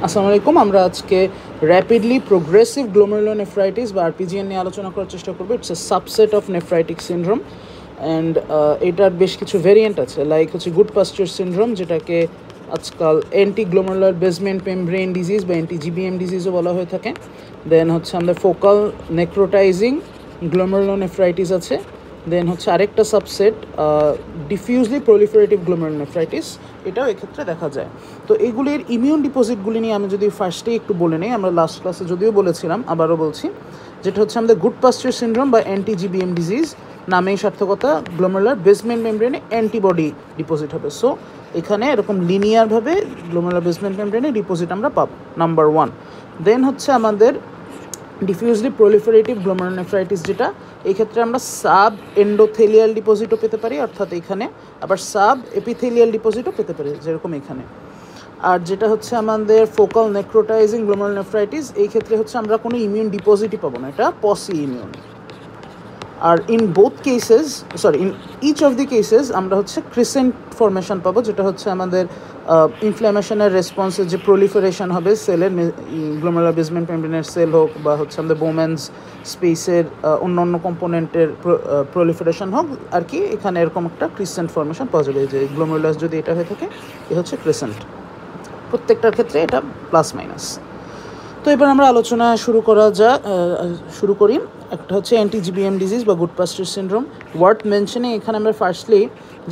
আসসালামু আলাইকুম। আমরা আজকে র্যাপিডলি প্রোগ্রেসিভ গ্লোমেরুলোনেফ্রাইটিস বা আরপিজিএন নিয়ে আলোচনা করার চেষ্টা করব। It's a subset of nephritic syndrome and এটার বেশ কিছু ভেরিয়েন্ট আছে, লাইক হচ্ছে গুড পাস্চার সিনড্রোম, যেটাকে আজকাল anti glomerular basement membrane disease বা GBM ডিজিজও বলা হয়ে থাকে। দেন হচ্ছে আমাদের ফোকাল নেক্রোটাইজিং গ্লোমেরুলোনেফ্রাইটিস আছে। দেন হচ্ছে আরেকটা সাবসেট ডিফিউজলি প্রলিফারেটিভ গ্লোমেরুলোনেফ্রাইটিস, এটাও এক্ষেত্রে দেখা যায়। তো এগুলির ইমিউন ডিপোজিটগুলি নিয়ে আমি যদি ফার্স্টেই একটু বলে নিই, আমরা লাস্ট ক্লাসে যদিও বলেছিলাম, আবারও বলছি, যেটা হচ্ছে আমাদের গুড পাস্চার সিনড্রোম বা GBM ডিজিজ নামেই সার্থকতা, গ্লোমেরুলার বেসমেন্ট মেমব্রেনে অ্যান্টিবডি ডিপোজিট হবে। সো এখানে এরকম লিনিয়ারভাবে গ্লোমেরুলার বেসমেন্ট মেমব্রেনে ডিপোজিট আমরা পাবো, নাম্বার 1। দেন হচ্ছে আমাদের ডিফিউজলি প্রলিফারেটিভ গ্লোমেরুলোনেফ্রাইটিস, যেটা এই ক্ষেত্রে আমরা সাব এন্ডোথেলিয়াল ডিপোজিটও পেতে পারি, অর্থাৎ এখানে আবার সাব এপিথেলিয়াল ডিপোজিটও পেতে পারি, যেরকম এখানে। আর যেটা হচ্ছে আমাদের ফোকাল নেক্রোটাইজিং গ্লোমেরুলোনেফ্রাইটিস, এই ক্ষেত্রে হচ্ছে আমরা কোনো ইমিউন ডিপোজিটই পাবো না, এটা পসি ইমিউন। আর in both cases, in each of the cases আমরা হচ্ছে ক্রিসেন্ট ফরমেশন পাবো, যেটা হচ্ছে আমাদের ইনফ্ল্যামেশনের রেসপন্সে যে প্রলিফারেশন হবে সেলের, গ্লোমেরুলার বেসমেন্ট মেমব্রেনের সেল হোক বা হচ্ছে আমাদের বোম্যান্স স্পেসের অন্য কম্পোনেন্টের প্রলিফারেশন হোক আর কি, এখানে এরকম একটা ক্রিসেন্ট ফরমেশন পাওয়া যাবে। যে গ্লোমেরুলাস যদি এটা হয়ে থাকে, এ হচ্ছে ক্রিসেন্ট। প্রত্যেকটার ক্ষেত্রে এটা প্লাস মাইনাস। তো এবার আমরা আলোচনা শুরু করি। একটা হচ্ছে GBM ডিজিজ বা গুড পাস্চার সিনড্রোম। ওয়ার্থ মেনশনে এখানে আমরা ফার্স্টলি,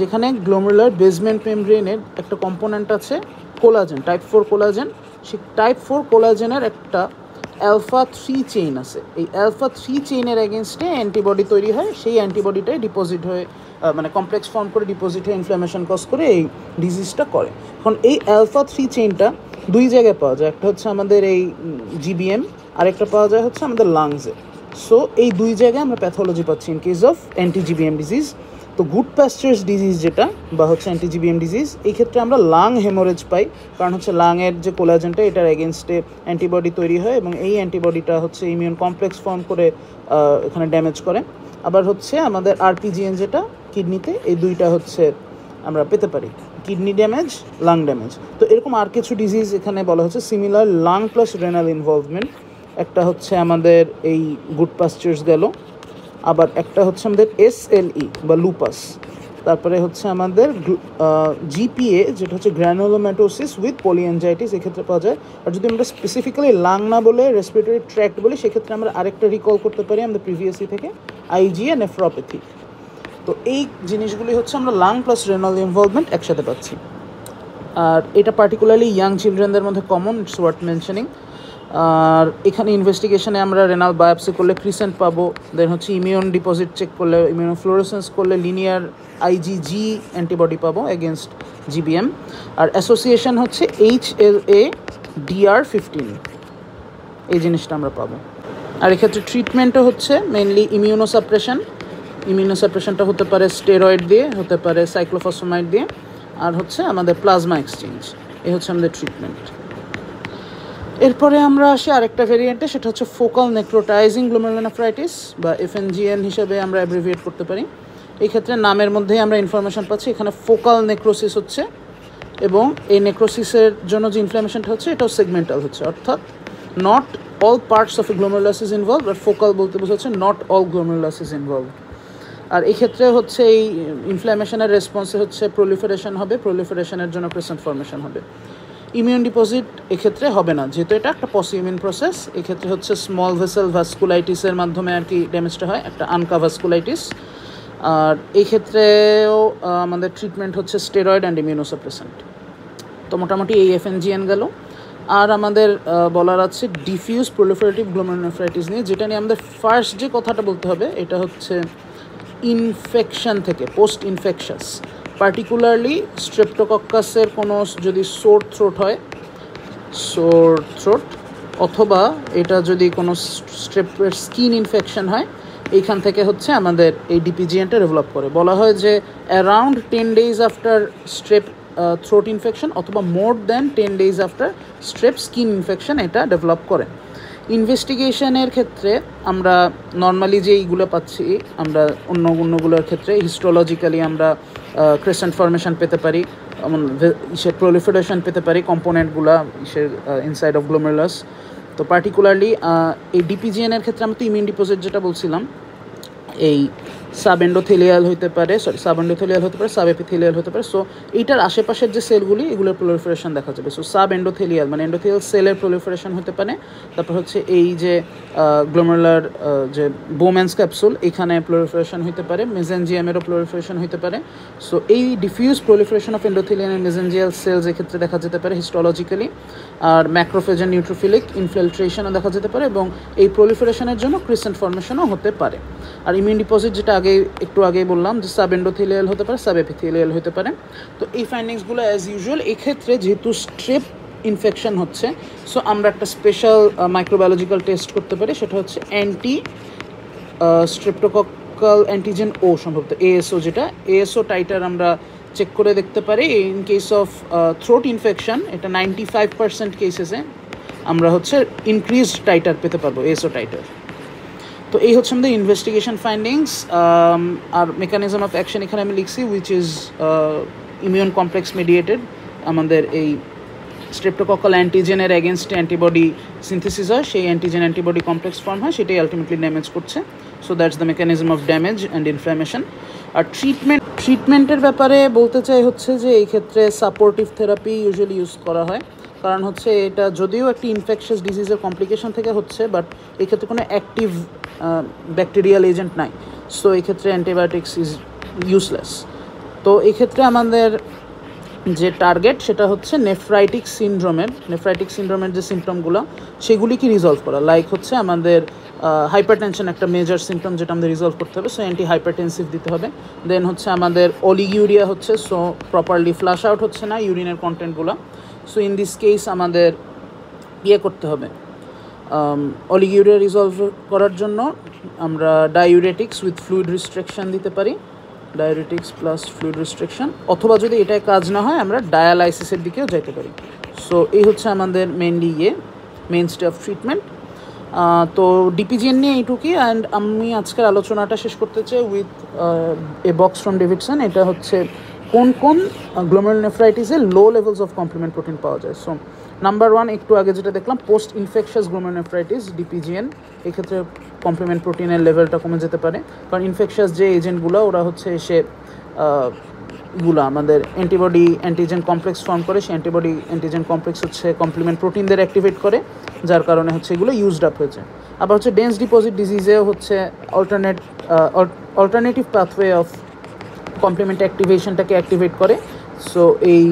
যেখানে গ্লোমেরুলার বেসমেন্ট মেমব্রেনের একটা কম্পোনেন্ট আছে কোলাজেন, টাইপ 4 কোলাজেন, সেই টাইপ 4 কোলাজেনের একটা অ্যালফা 3 চেইন আছে। এই অ্যালফা 3 চেইনের এগেনস্টে অ্যান্টিবডি তৈরি হয়, সেই অ্যান্টিবডিটাই ডিপোজিট হয়ে মানে কমপ্লেক্স ফর্ম করে ডিপোজিট হয়ে ইনফ্ল্যামেশন কজ করে এই ডিজিজটা করে। এখন এই অ্যালফা 3 চেইনটা দুই জায়গায় পাওয়া যায়, একটা হচ্ছে আমাদের এই GBM, আরেকটা পাওয়া যায় হচ্ছে আমাদের লাংসে। সো এই দুই জায়গায় আমরা প্যাথোলজি পাচ্ছি in case of GBM disease. তো গুড পাস্চার্স ডিজিজ যেটা বা হচ্ছে GBM ডিজিজ, এই ক্ষেত্রে আমরা লাং হেমোরেজ পাই, কারণ হচ্ছে লাংয়ের যে কোলাজেনটা এটার এগেনস্টে অ্যান্টিবডি তৈরি হয় এবং এই অ্যান্টিবডিটা হচ্ছে ইমিউন কমপ্লেক্স ফর্ম করে এখানে ড্যামেজ করে। আবার হচ্ছে আমাদের আরপিজিএন যেটা কিডনিতে, এই দুইটা হচ্ছে আমরা পেতে পারি, কিডনি ড্যামেজ, লাং ড্যামেজ। তো এরকম আর কিছু ডিজিজ এখানে বলা হচ্ছে similar lung plus renal involvement. একটা হচ্ছে আমাদের এই গুড পাস্চার্স গেল, আবার একটা হচ্ছে আমাদের SLE বা লুপাস, তারপরে হচ্ছে আমাদের GPA যেটা হচ্ছে গ্র্যানুলোম্যাটোসিস উইথ পলিঅ্যাঞ্জাইটিস, এক্ষেত্রে পাওয়া যায়। আর যদি আমরা স্পেসিফিক্যালি লাং না বলে রেসপিরেটরি ট্র্যাক্ট বলি, সেক্ষেত্রে আমরা আরেকটা রিকল করতে পারি আমাদের প্রিভিয়াসলি থেকে, IgA নেফ্রোপ্যাথি। তো এই জিনিসগুলি হচ্ছে আমরা লাং প্লাস রেনাল ইনভলভমেন্ট একসাথে পাচ্ছি। আর এটা পার্টিকুলারলি ইয়াং চিলড্রেনদের মধ্যে কমন, ইটস ওয়ার্থ মেনশনিং। আর এখানে ইনভেস্টিগেশনে আমরা রেনাল বায়োপসি করলে ক্রিসেন্ট পাবো। দেন হচ্ছে ইমিউন ডিপোজিট চেক করলে, ইমিউনোফ্লোরেসেন্স করলে লিনিয়ার IgG অ্যান্টিবডি পাবো এগেনস্ট GBM। আর অ্যাসোসিয়েশন হচ্ছে HLA-DR15, এই জিনিসটা আমরা পাবো। আর এক্ষেত্রে ট্রিটমেন্টও হচ্ছে মেনলি ইমিউনোসাপ্রেশনটা হতে পারে স্টেরয়েড দিয়ে, হতে পারে সাইক্লোফসফামাইড দিয়ে, আর হচ্ছে আমাদের প্লাজমা এক্সচেঞ্জ, এই হচ্ছে আমাদের ট্রিটমেন্ট। এরপরে আমরা আসি আরেকটা ভেরিয়েন্টে, সেটা হচ্ছে ফোকাল নেক্রোটাইজিং গ্লোমেরুলোনেফ্রাইটিস বা FNGN হিসেবে আমরা অ্যাব্রিভিয়েট করতে পারি। এই ক্ষেত্রে নামের মধ্যেই আমরা ইনফরমেশন পাচ্ছি, এখানে ফোকাল নেক্রোসিস হচ্ছে এবং এই নেক্রোসিসের জন্য যে ইনফ্ল্যামেশনটা হচ্ছে এটাও সেগমেন্টাল হচ্ছে, অর্থাৎ not all parts of a glomerulus is involve, আর ফোকাল বলতে বোঝাচ্ছে not all glomerulus is involve. আর এই ক্ষেত্রে হচ্ছে এই ইনফ্ল্যামেশনের রেসপন্সে হচ্ছে প্রলিফারেশন হবে, প্রলিফারেশনের জন্য ক্রিসেন্ট ফর্মেশন হবে। ইমিউন ডিপোজিট এক্ষেত্রে হবে না, যেহেতু এটা একটা পসি ইমিউন প্রসেস। এক্ষেত্রে হচ্ছে স্মল ভেসেল ভাস্কুলাইটিসের মাধ্যমে আর কি ড্যামেজটা হয়, একটা আনকা ভাস্কুলাইটিস। আর এই ক্ষেত্রেও আমাদের ট্রিটমেন্ট হচ্ছে স্টেরয়েড অ্যান্ড ইমিউনোসাপ্রেসেন্ট। তো মোটামুটি এই FNGN গেল। আর আমাদের বলার আছে ডিফিউজ প্রলিফারেটিভ গ্লোমেরুলোনেফ্রাইটিস নিয়ে, যেটা নিয়ে আমাদের ফার্স্ট যে কথাটা বলতে হবে এটা হচ্ছে ইনফেকশন থেকে, পোস্ট ইনফেকশাস, পার্টিকুলারলি স্ট্রেপ্টোকক্কাসের কোনো যদি সোর থ্রোট অথবা এটা যদি কোনো স্ট্রেপের স্কিন ইনফেকশন হয়, এইখান থেকে হচ্ছে আমাদের এই ডিপিজিএনটা ডেভেলপ করে। বলা হয় যে around 10 days after strep throat infection অথবা more than 10 days after strep skin infection এটা ডেভেলপ করে। ইনভেস্টিগেশনের ক্ষেত্রে আমরা নর্মালি যে এইগুলো পাচ্ছি, আমরা অন্যগুলোর ক্ষেত্রে হিস্টোলজিক্যালি আমরা ক্রিসেন্ট ফর্মেশন পেতে পারি, ইসের প্রলিফারেশন পেতে পারি কম্পোনেন্টগুলা ইসের ইনসাইড অফ গ্লোমেরুলাস। তো পার্টিকুলারলি এই ডিপিজিএনের ক্ষেত্রে আমরা তো ইমিউন ডিপোজিট যেটা বলছিলাম, এই সাবএন্ডোথেলিয়াল হতে পারে, সাব এপিথেলিয়াল হতে পারে। সো এইটার আশেপাশের যে সেলগুলি, এগুলোর প্রলিফারেশন দেখা যাবে। সো সাবএন্ডোথেলিয়াল মানে এন্ডোথেলিয়াল সেলের প্রলিফারেশন হতে পারে। তারপর হচ্ছে এই যে গ্লোমেরুলার যে বোম্যান্স ক্যাপসুল, এখানে প্রলিফারেশন হতে পারে, মেসেঞ্জিয়ামেরও প্রলিফারেশন হতে পারে। সো এই diffuse proliferation of endothelial and mesangial cells এক্ষেত্রে দেখা যেতে পারে হিস্টোলজিক্যালি। আর ম্যাক্রোফেজ এন্ড নিউট্রোফিলিক ইনফিলট্রেশনও দেখা যেতে পারে, এবং এই প্রলিফারেশনের জন্য ক্রিসেন্ট ফর্মেশনও হতে পারে। আর ইমিউন ডিপোজিট যেটা একটু আগেই বললাম যে সাবএন্ডোথেলিয়াল হতে পারে, সাব এপিথেলিয়াল হতে পারে। তো এই ফাইন্ডিংসগুলো অ্যাজ ইউজুয়াল। এক্ষেত্রে যেহেতু স্ট্রেপ ইনফেকশন হচ্ছে, সো আমরা একটা স্পেশাল মাইক্রোবায়োলজিক্যাল টেস্ট করতে পারি, সেটা হচ্ছে স্ট্রেপ্টোকক্কাল অ্যান্টিজেন ও, সম্ভবত এএসও, যেটা এএসও টাইটার আমরা চেক করে দেখতে পারি। In case of throat infection, এটা 95% কেসেসে আমরা হচ্ছে ইনক্রিজড টাইটার পেতে পারবো, এএসও টাইটার। তো এই হচ্ছে আমাদের ইনভেস্টিগেশন ফাইন্ডিংস। আর মেকানিজম অফ অ্যাকশন এখানে আমি লিখছি, which is immune complex mediated. আমাদের এই স্ট্রেপ্টোকক্কাল অ্যান্টিজেনের এগেনস্টে অ্যান্টিবডি সিনথেসিস হয়, সেই অ্যান্টিজেন অ্যান্টিবডি কমপ্লেক্স ফর্ম হয়, সেটাই আলটিমেটলি ড্যামেজ করছে। So that's the mechanism of damage and inflammation. আর ট্রিটমেন্টের ব্যাপারে বলতে চাই হচ্ছে যে এই ক্ষেত্রে সাপোর্টিভ থেরাপি ইউজুয়ালি ইউজ করা হয়, কারণ হচ্ছে এটা যদিও একটি ইনফেকশাস ডিজিজের কমপ্লিকেশন থেকে হচ্ছে, বাট এক্ষেত্রে কোনো অ্যাক্টিভ ব্যাকটেরিয়াল এজেন্ট নাই। সো এক্ষেত্রে অ্যান্টিবায়োটিক্স ইজ ইউজলেস। তো এক্ষেত্রে আমাদের যে টার্গেট সেটা হচ্ছে নেফ্রাইটিক সিনড্রোমের যে সিমটমগুলো, সেগুলিকে রিজলভ করা। লাইক হচ্ছে আমাদের হাইপারটেনশন একটা মেজর সিমটম, যেটা আমাদের রিজলভ করতে হবে। সো অ্যান্টি হাইপারটেনসিভ দিতে হবে। দেন হচ্ছে আমাদের অলিগিউরিয়া হচ্ছে, সো প্রপারলি ফ্লাশ আউট হচ্ছে না ইউরিনের কন্টেন্টগুলো। সো ইন দিস কেস আমাদের করতে হবে, অলিগিউরিয়া রিজলভ করার জন্য আমরা ডাইউরেটিক্স উইথ ফ্লুইড রিস্ট্রিকশন দিতে পারি, ডায়াবেটিক্স প্লাস ফ্লুইড রিস্ট্রিকশন, অথবা যদি এটাই কাজ না হয় আমরা ডায়ালাইসিসের দিকেও যেতে পারি। সো এই হচ্ছে আমাদের মেইন স্টে অফ ট্রিটমেন্ট। তো ডিপিজিএন নিয়ে এইটুকুই। অ্যান্ড আমি আজকের আলোচনাটা শেষ করতে চাই with a box from Davidson. এটা হচ্ছে কোন গ্লোমেরুলোনেফ্রাইটিসে লো লেভেলস অফ কমপ্লিমেন্ট প্রোটিন পাওয়া যায়। সো নাম্বার 1, একটু আগে যেটা দেখলাম, পোস্ট ইনফেকশাস গ্লোমেরুলোনেফ্রাইটিস ডিপিজিএন, এক্ষেত্রে কমপ্লিমেন্ট প্রোটিনের লেভেলটা কমে যেতে পারে, কারণ ইনফেকশাস যে এজেন্টগুলো ওরা হচ্ছে এসে আমাদের অ্যান্টিজেন কমপ্লেক্স ফর্ম করে, সেই অ্যান্টিজেন কমপ্লেক্স হচ্ছে কমপ্লিমেন্ট প্রোটিনদের অ্যাক্টিভেট করে, যার কারণে হচ্ছে এগুলো ইউজড আপ হয়ে যায়। আবার হচ্ছে ডেন্স ডিপোজিট ডিজিজেও হচ্ছে অল্টারনেটিভ পাথওয়ে অফ কমপ্লিমেন্ট অ্যাক্টিভেশনটাকে অ্যাক্টিভেট করে। সো এই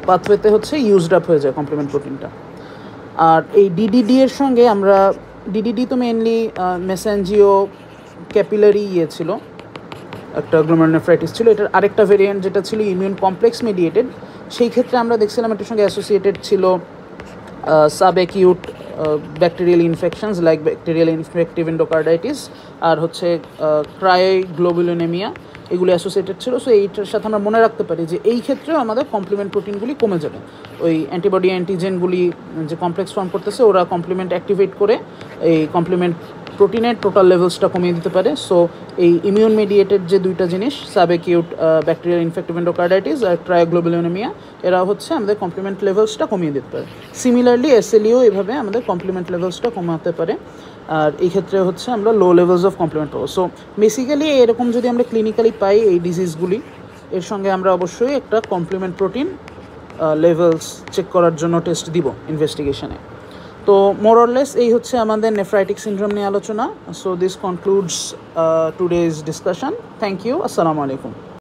পাথওয়েতে হচ্ছে ইউজড আপ হয়ে যায় কমপ্লিমেন্ট প্রোটিনটা। আর এই ডিডিডি এর সঙ্গে আমরা ডিডিডি তো মেনলি মেসেঞ্জিও ক্যাপিলারি ছিল, একটা গ্লোমেরুলোনেফ্রাইটিস ছিল। এটার আরেকটা ভেরিয়েন্ট যেটা ছিল ইমিউন কমপ্লেক্স মেডিয়েটেড, সেই ক্ষেত্রে আমরা দেখছিলাম এটার সঙ্গে অ্যাসোসিয়েটেড ছিল subacute bacterial infections like bacterial infective endocarditis, আর হচ্ছে ক্রায়োগ্লোবুলিনেমিয়া, এগুলি অ্যাসোসিয়েটেড ছিল। সো এইটার সাথে আমরা মনে রাখতে পারি যে এই ক্ষেত্রেও আমাদের কমপ্লিমেন্ট প্রোটিনগুলি কমে যাবে। ওই অ্যান্টিজেনগুলি যে কমপ্লেক্স ফর্ম করতেছে, ওরা কমপ্লিমেন্ট অ্যাক্টিভেট করে এই কমপ্লিমেন্ট প্রোটিনের টোটাল লেভেলসটা কমিয়ে দিতে পারে। সো এই ইমিউন মেডিয়েটেড যে দুইটা জিনিস, সাবঅ্যাকিউট ব্যাকটেরিয়াল ইনফেক্টিভ এন্ডোকার্ডাইটিস আর ক্রায়োগ্লোবুলিনেমিয়া, এরা হচ্ছে আমাদের কমপ্লিমেন্ট লেভেলসটা কমিয়ে দিতে পারে। সিমিলারলি এসএলইও এভাবে আমাদের কমপ্লিমেন্ট লেভেলসটা কমাতে পারে, আর এই ক্ষেত্রে হচ্ছে আমরা লো লেভেলস অফ কমপ্লিমেন্ট পাবো। সো বেসিক্যালি এরকম যদি আমরা ক্লিনিক্যালি পাই এই ডিজিজগুলি, এর সঙ্গে আমরা অবশ্যই একটা কমপ্লিমেন্ট প্রোটিন লেভেলস চেক করার জন্য টেস্ট দিব ইনভেস্টিগেশনে। তো মোরলেস এই হচ্ছে আমাদের নেফ্রাইটিক সিনড্রোম নিয়ে আলোচনা। So this concludes today's discussion. Thank you. আসসালামু আলাইকুম।